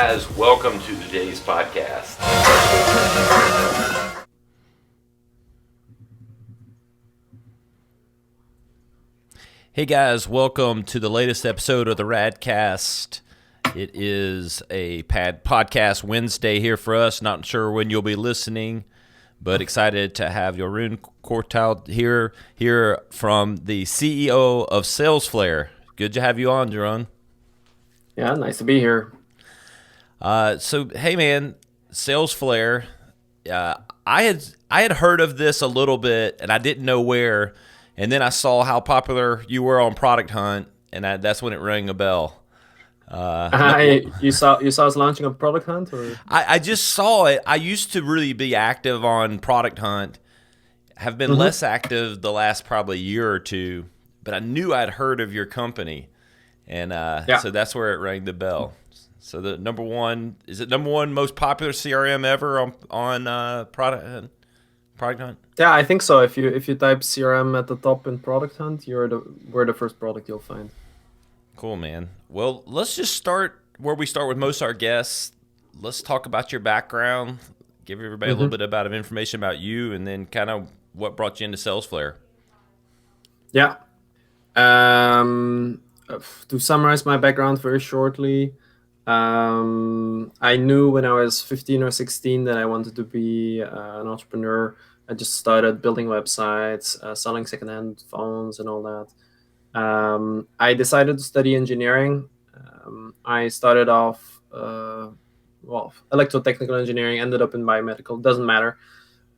guys, welcome to today's podcast. Hey guys, welcome to the latest episode of the Radcast. It is a podcast Wednesday here for us. Not sure when you'll be listening, but excited to have Jeroen Corthout here from the CEO of Salesflare. Good to have you on, Jeroen. Yeah, nice to be here. So hey man, Salesflare. I had heard of this a little bit, and I didn't know where. And then I saw how popular you were on Product Hunt, and that's when it rang a bell. You saw us launching a Product Hunt, or I just saw it. I used to really be active on Product Hunt. Have been less active the last probably year or two, but I knew I'd heard of your company, and so that's where it rang the bell. So the number one most popular CRM ever on Product Hunt? Product Hunt? Yeah, I think so. If you type CRM at the top in Product Hunt, we're the first product you'll find. Cool, man. Well, let's just start where we start with most of our guests. Let's talk about your background, give everybody a little bit about information about you, and then kind of what brought you into Salesflare. Yeah. To summarize my background very shortly, I knew when I was 15 or 16 that I wanted to be an entrepreneur. I just started building websites, selling secondhand phones and all that. I decided to study engineering. I started off, electrotechnical engineering, ended up in biomedical, doesn't matter.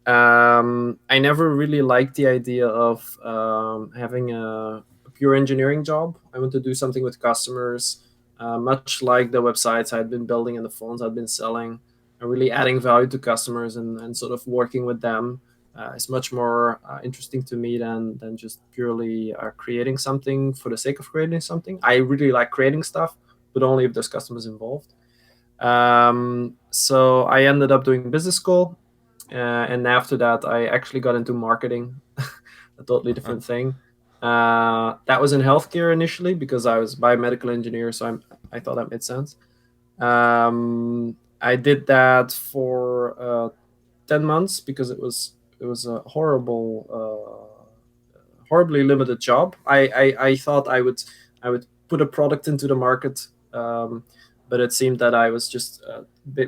I never really liked the idea of having a pure engineering job. I want to do something with customers, much like the websites I'd been building and the phones I'd been selling, and really adding value to customers and sort of working with them. Is much more interesting to me than just purely creating something for the sake of creating something. I really like creating stuff, but only if there's customers involved. So I ended up doing business school, and after that, I actually got into marketing, a totally different thing. That was in healthcare initially because I was a biomedical engineer, so I thought that made sense. I did that for 10 months because it was a horribly limited job. I thought I would put a product into the market, but it seemed that I was just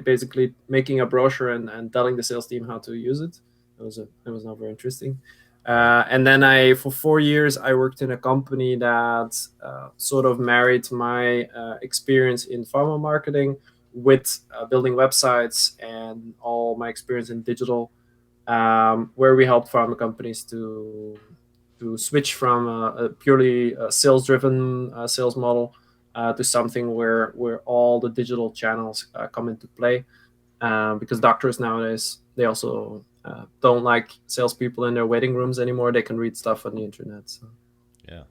basically making a brochure and telling the sales team how to use it. It was not very interesting. And then for 4 years, I worked in a company that sort of married my experience in pharma marketing with building websites and all my experience in digital, where we helped pharma companies to switch from a purely sales-driven sales model to something where all the digital channels come into play. Because doctors nowadays, they also don't like salespeople in their waiting rooms anymore. They can read stuff on the internet. So. Yeah,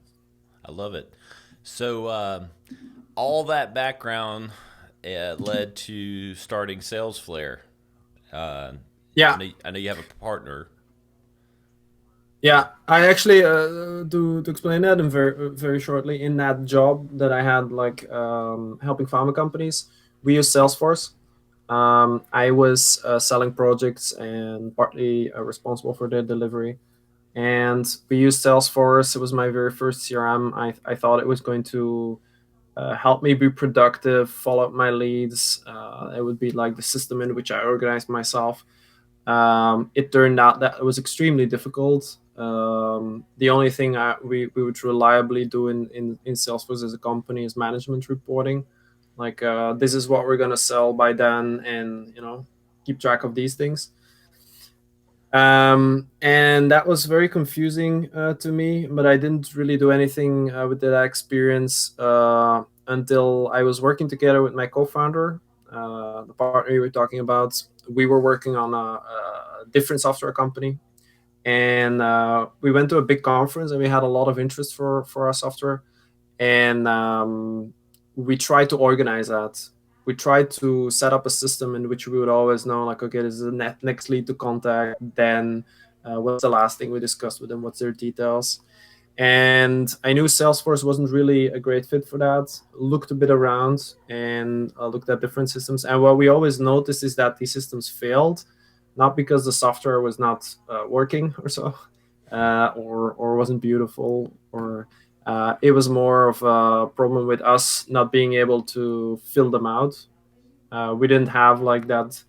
I love it. So all that background led to starting Salesflare. Yeah. I know you have a partner. Yeah, I actually to explain that in very shortly. In that job that I had, like helping pharma companies, we use Salesforce. I was selling projects and partly responsible for their delivery. And we used Salesforce. It was my very first CRM. I thought it was going to help me be productive, follow up my leads. It would be like the system in which I organized myself. It turned out that it was extremely difficult. The only thing we would reliably do in Salesforce as a company is management reporting. Like this is what we're gonna sell by then, and keep track of these things. And that was very confusing to me, but I didn't really do anything with that experience until I was working together with my co-founder, the partner you were talking about. We were working on a different software company, and we went to a big conference, and we had a lot of interest for our software, and we tried to organize that. We tried to set up a system in which we would always know, like, okay, this is the next lead to contact, then what's the last thing we discussed with them, what's their details. And I knew Salesforce wasn't really a great fit for that. Looked a bit around and looked at different systems. And what we always noticed is that these systems failed, not because the software was not working or so, or wasn't beautiful, or it was more of a problem with us not being able to fill them out. We didn't have like that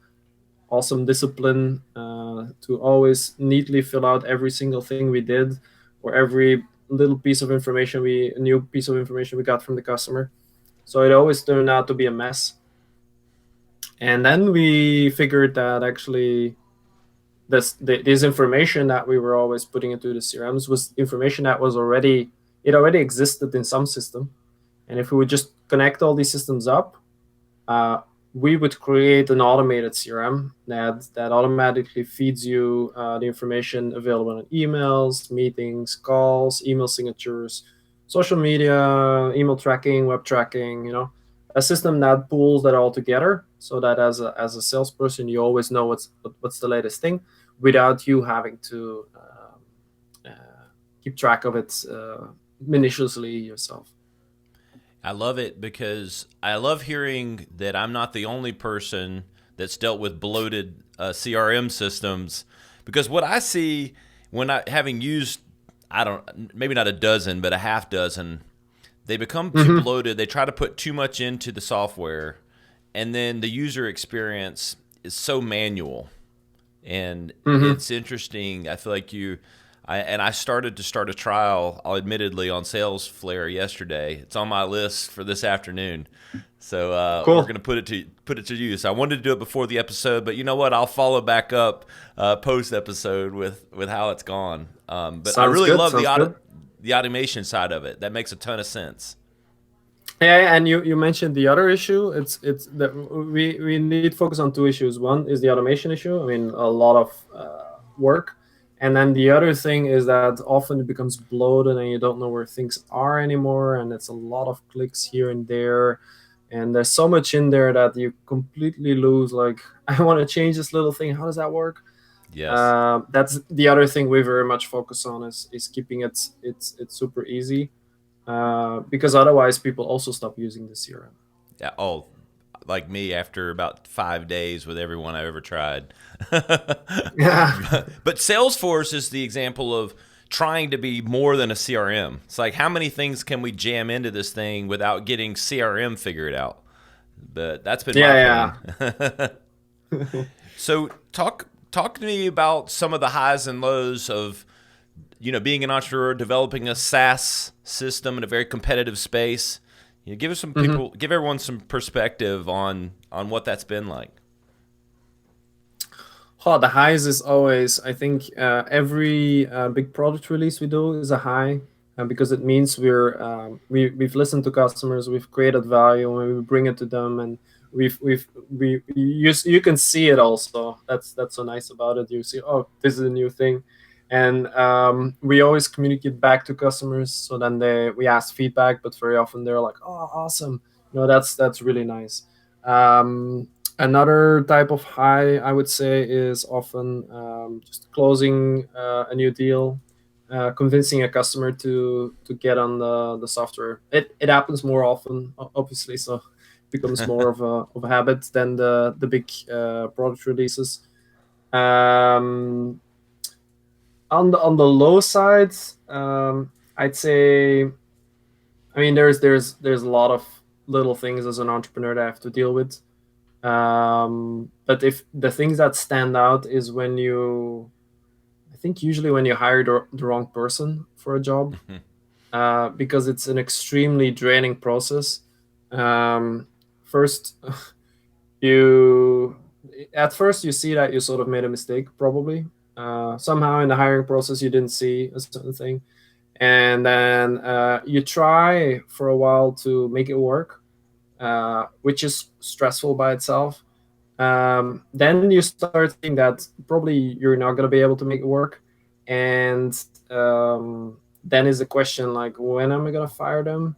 awesome discipline to always neatly fill out every single thing we did, or every little piece of information a new piece of information we got from the customer. So it always turned out to be a mess. And then we figured that actually this information that we were always putting into the CRMs was information that already existed in some system. And if we would just connect all these systems up, uh, we would create an automated CRM that automatically feeds you the information available in emails, meetings, calls, email signatures, social media, email tracking, web tracking. A system that pulls that all together, so that as a salesperson, you always know what's the latest thing, without you having to keep track of it minutiously yourself. I love it because I love hearing that I'm not the only person that's dealt with bloated CRM systems. Because what I see when having used, maybe not a dozen, but a half dozen, they become too bloated. They try to put too much into the software, and then the user experience is so manual. And it's interesting. I feel like I started to start a trial, admittedly, on Salesflare yesterday. It's on my list for this afternoon. So Cool. We're going to put it to use. I wanted to do it before the episode, but you know what? I'll follow back up post episode with how it's gone. But I Sounds really good, love sounds good. the automation side of it. That makes a ton of sense. Yeah, and you mentioned the other issue. It's that we need to focus on two issues. One is the automation issue. I mean, a lot of work, and then the other thing is that often it becomes bloated and you don't know where things are anymore, and it's a lot of clicks here and there, and there's so much in there that you completely lose. Like, I want to change this little thing. How does that work? Yes. That's the other thing we very much focus on is keeping it's super easy. Because otherwise people also stop using the CRM. Yeah. Oh, like me after about 5 days with everyone I ever tried. Yeah. But Salesforce is the example of trying to be more than a CRM. It's like, how many things can we jam into this thing without getting CRM figured out? But that's been my plan. So talk to me about some of the highs and lows of being an entrepreneur, developing a SaaS system in a very competitive space. Give us some people, give everyone some perspective on what that's been like. Oh, the highs is always, I think, every big product release we do is a high, because it means we've listened to customers, we've created value, and we bring it to them, and you can see it also. That's so nice about it. You see, oh, this is a new thing, and we always communicate back to customers. So then we ask feedback, but very often they're like, oh, awesome. That's really nice. Another type of high, I would say, is often just closing a new deal, convincing a customer to get on the software. It happens more often, obviously, so it becomes more of a habit than the big product releases. On the low side, I'd say, I mean, there's a lot of little things as an entrepreneur that I have to deal with. But if the things that stand out is I think usually when you hire the wrong person for a job, because it's an extremely draining process. First, at first you see that you sort of made a mistake, probably. Somehow in the hiring process you didn't see a certain thing, and then you try for a while to make it work, which is stressful by itself. Then you start thinking that probably you're not going to be able to make it work, and then is the question like, when am I going to fire them,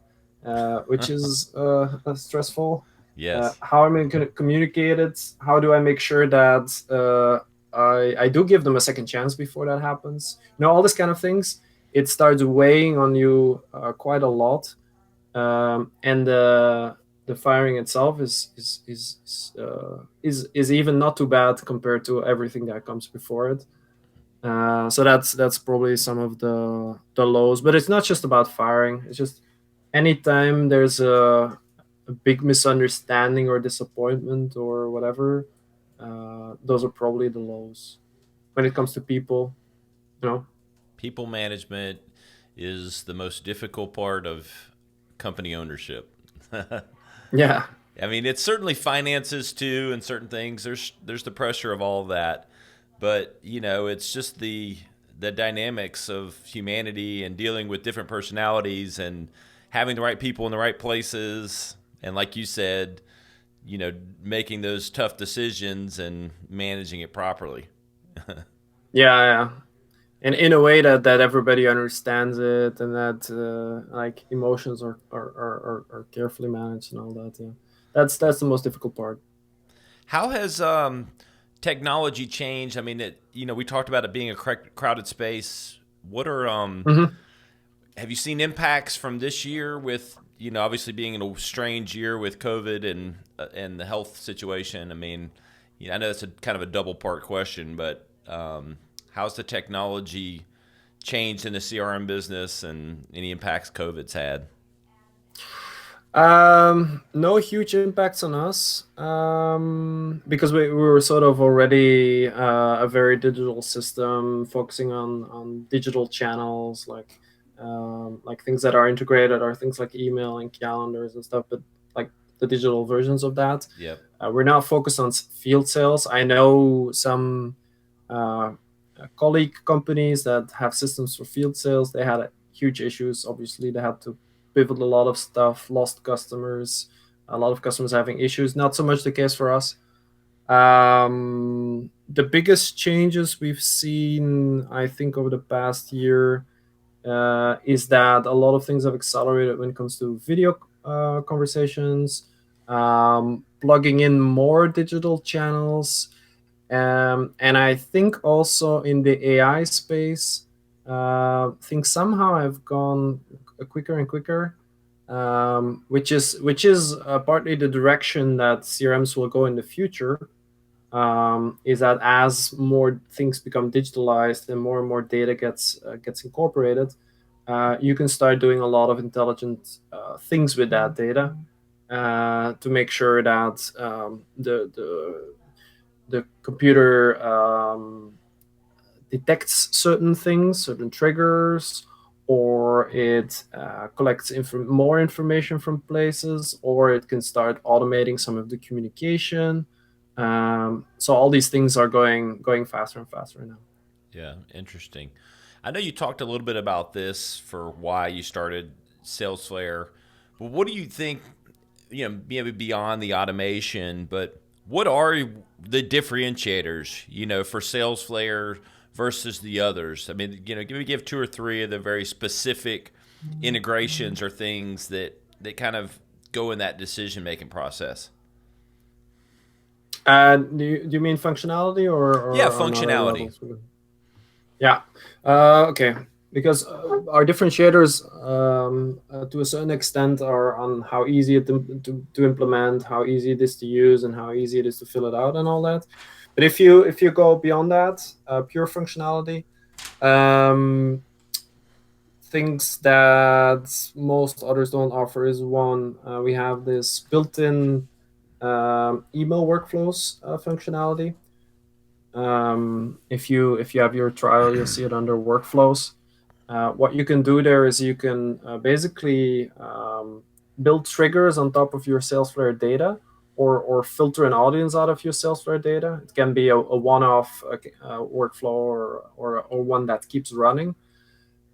which is stressful. Yes. How am I going to communicate it? How do I make sure that I do give them a second chance before that happens? All this kind of things. it starts weighing on you quite a lot, and the firing itself is even not too bad compared to everything that comes before it. So that's probably some of the lows. But it's not just about firing. It's just anytime there's a big misunderstanding or disappointment or whatever, those are probably the lows when it comes to people. You know. People management is the most difficult part of company ownership. Yeah. I mean, it's certainly finances too, and certain things. There's the pressure of all of that, but it's just the dynamics of humanity and dealing with different personalities and having the right people in the right places, and like you said, making those tough decisions and managing it properly. Yeah. Yeah. And in a way that everybody understands it, and that like emotions are carefully managed and all that. Yeah, that's the most difficult part. How has technology changed? I mean, we talked about it being a crowded space. What are Hmm. have you seen impacts from this year with obviously being in a strange year with COVID and the health situation? I mean, I know that's a kind of a double part question, but how's the technology changed in the CRM business and any impacts COVID's had? No huge impacts on us, because we were sort of already a very digital system, focusing on digital channels, like things that are integrated are things like email and calendars and stuff, but like the digital versions of that. Yep. We're now focused on field sales. I know some uh, colleague companies that have systems for field sales. They had huge issues. Obviously, they had to pivot a lot of stuff, lost customers, a lot of customers having issues. Not so much the case for us. The biggest changes we've seen, I think, over the past year is that a lot of things have accelerated when it comes to video conversations, plugging in more digital channels, and I think also in the AI space, things somehow have gone quicker and quicker, which is partly the direction that CRMs will go in the future. Is that as more things become digitalized and more data gets incorporated, you can start doing a lot of intelligent things with that data to make sure that the computer detects certain things, certain triggers, or it collects more information from places, or it can start automating some of the communication. So all these things are going faster and faster now. Yeah, interesting. I know you talked a little bit about this for why you started Salesflare, but what do you think, maybe beyond the automation, but what are the differentiators, for Salesflare versus the others? I mean, give two or three of the very specific integrations or things that kind of go in that decision making process. Do you mean functionality Yeah, or on other functionality. levels? Yeah. Okay. Because our differentiators, to a certain extent, are on how easy it to implement, how easy it is to use, and how easy it is to fill it out, and all that. But if you go beyond that, pure functionality, um, things that most others don't offer is one. We have this built-in email workflows functionality. If you have your trial, you'll see it under workflows. What you can do there is you can basically build triggers on top of your Salesflare data, or filter an audience out of your Salesflare data. It can be a one-off workflow, or one that keeps running.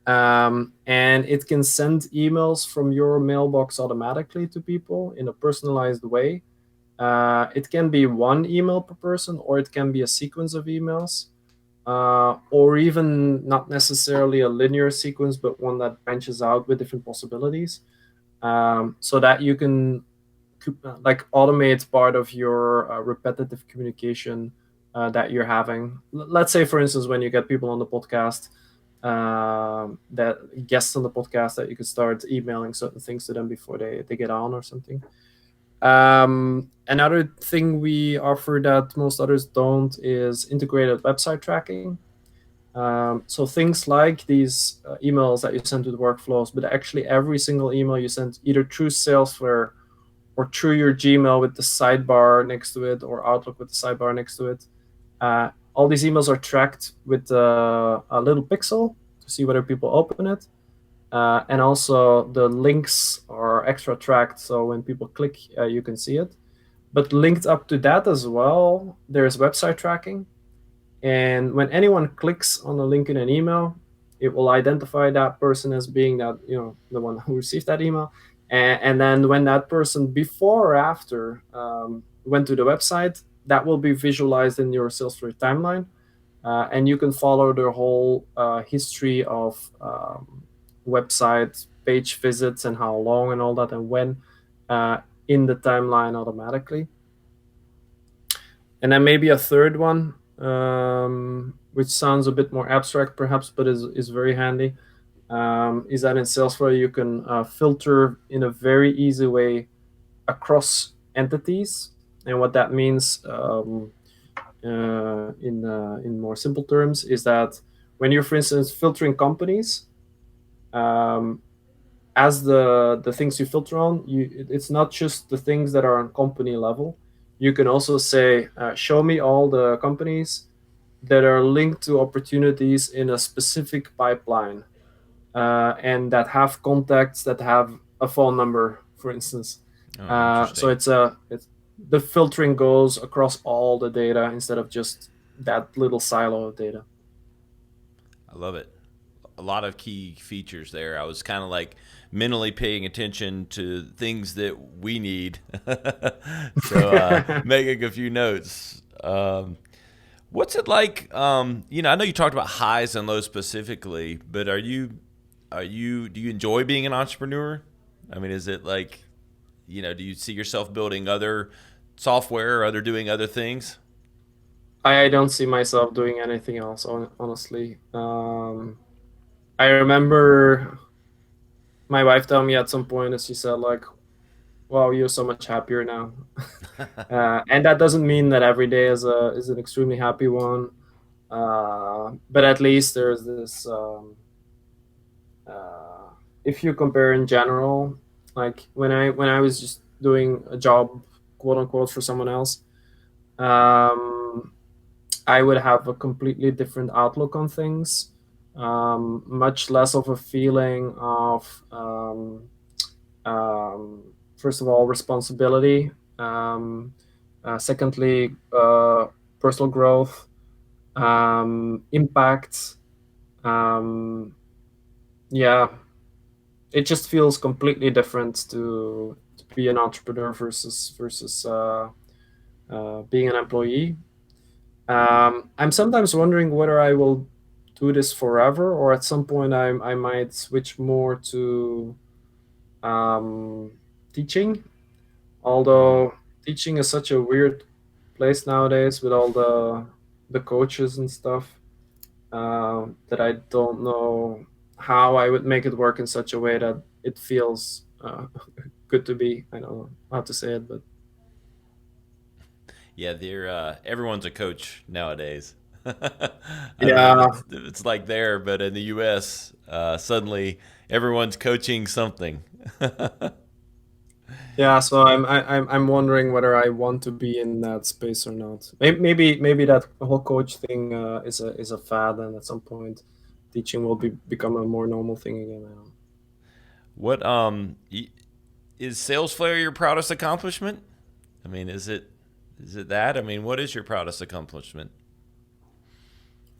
And it can send emails from your mailbox automatically to people in a personalized way. It can be one email per person, or it can be a sequence of emails, or even not necessarily a linear sequence, but one that branches out with different possibilities, so that you can like automate part of your repetitive communication that you're having. Let's say, for instance, when you get people on the podcast, that guests on the podcast that you could start emailing certain things to them before they get on or something. Another thing we offer that most others don't is integrated website tracking. So things like these emails that you send to the workflows, but actually every single email you send either through Salesflare or through your Gmail with the sidebar next to it, or Outlook with the sidebar next to it. All these emails are tracked with a little pixel to see whether people open it. And also the links are extra tracked, so when people click, you can see it. But linked up to that as well, there's website tracking. And when anyone clicks on a link in an email, it will identify that person as being that, the one who received that email. And then when that person before or after went to the website, that will be visualized in your Salesforce timeline. And you can follow the whole history of website page visits and how long and all that and when in the timeline automatically. And then maybe a third one, which sounds a bit more abstract perhaps, but is very handy, is that in Salesforce you can filter in a very easy way across entities. And what that means in more simple terms is that when you're, for instance, filtering companies, as the things you filter on, it's not just the things that are on company level. You can also say, show me all the companies that are linked to opportunities in a specific pipeline, and that have contacts that have a phone number, for instance. Oh, So interesting. it's the filtering goes across all the data instead of just that little silo of data. I love it. A lot of key features there. I was kind of like mentally paying attention to things that we need. So making a few notes. What's it like? I know you talked about highs and lows specifically, but do you enjoy being an entrepreneur? I mean, is it like, do you see yourself building other software or doing other things? I don't see myself doing anything else, honestly. I remember my wife telling me at some point, as she said, like, "Wow, you're so much happier now," and that doesn't mean that every day is an extremely happy one. But at least there's this. Uh, if you compare in general, like when I was just doing a job, quote unquote, for someone else, um, I would have a completely different outlook on things. Much less of a feeling of first of all, responsibility. Secondly, personal growth, impact. Um, yeah, it just feels completely different to be an entrepreneur versus being an employee. I'm sometimes wondering whether I will do this forever, or at some point I might switch more to um, teaching. Hmm. Although teaching is such a weird place nowadays with all the coaches and stuff, that I don't know how I would make it work in such a way that it feels good to be. I don't know how to say it, but Yeah, they're everyone's a coach nowadays. I don't know yeah, if it's like there, but in the U.S., suddenly everyone's coaching something. yeah. So I'm wondering whether I want to be in that space or not. Maybe that whole coach thing is a fad, and at some point, teaching will become a more normal thing again. I don't know. What is Salesflare your proudest accomplishment? I mean, is it that? I mean, what is your proudest accomplishment?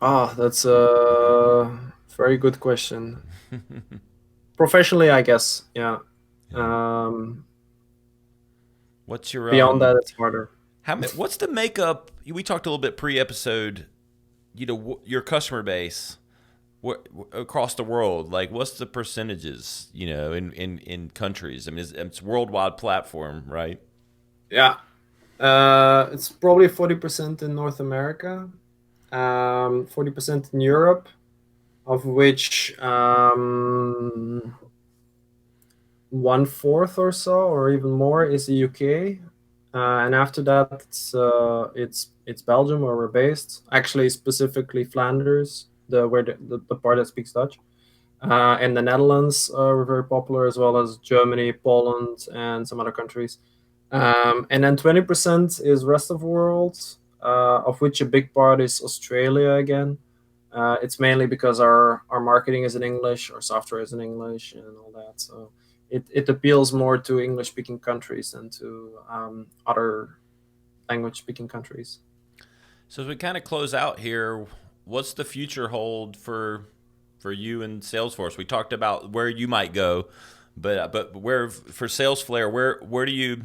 Ah, that's a very good question. Professionally, I guess, yeah. Yeah. Um, What's your Beyond that, it's harder. what's the makeup? We talked a little bit pre-episode. Your customer base across the world. Like, what's the percentages? In countries. I mean, it's worldwide platform, right? Yeah, it's probably 40% in North America, 40% in Europe, of which 1/4 or so, or even more, is the UK, and after that it's Belgium, where we're based. Actually, specifically Flanders, the part that speaks Dutch. In the Netherlands, we're very popular, as well as Germany, Poland, and some other countries. And then 20% is rest of the world, of which a big part is Australia again. It's mainly because our marketing is in English, our software is in English, and all that. So it appeals more to English speaking countries than to other language speaking countries. So as we kind of close out here, what's the future hold for you and Salesforce? We talked about where you might go, but where for Salesflare, where do you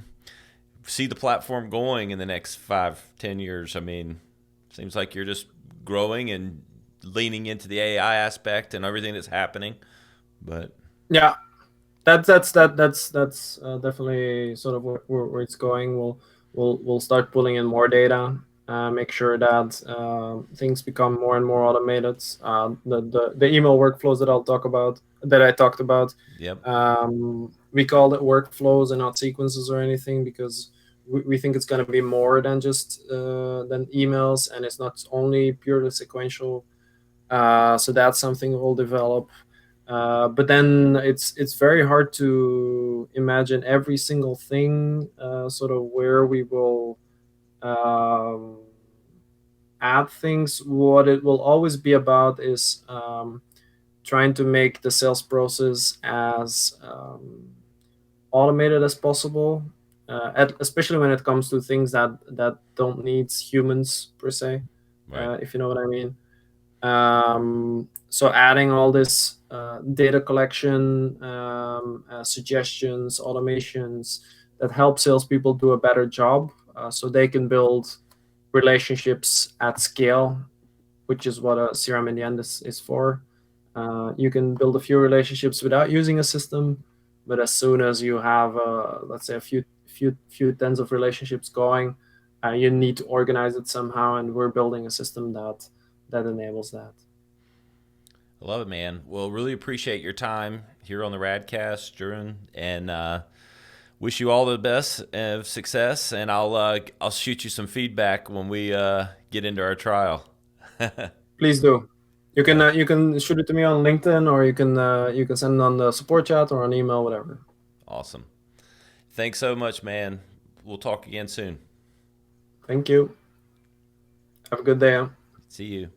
see the platform going in the next 5-10 years? I mean, seems like you're just growing and leaning into the AI aspect and everything that's happening. But Yeah, that's definitely sort of where it's going. We'll start pulling in more data, make sure that things become more and more automated. The email workflows that I talked about, yep, we call it workflows and not sequences or anything, because we think it's going to be more than just than emails, and it's not only purely sequential. So that's something we'll develop. But then it's very hard to imagine every single thing, sort of where we will um, add things. What it will always be about is trying to make the sales process as automated as possible, especially when it comes to things that don't need humans per se, right. if you know what I mean. So adding all this data collection, suggestions, automations that help salespeople do a better job, so they can build relationships at scale, which is what a CRM in the end is for. You can build a few relationships without using a system, but as soon as you have, let's say, a few tens of relationships going, you need to organize it somehow, and we're building a system that enables that. I love it, man. Well, really appreciate your time here on the Radcast, Jeroen, and wish you all the best of success. And I'll shoot you some feedback when we get into our trial. Please do. Yeah, You can shoot it to me on LinkedIn, or you can send it on the support chat or on email, whatever. awesome. Thanks so much, man. We'll talk again soon. Thank you. Have a good day. See you.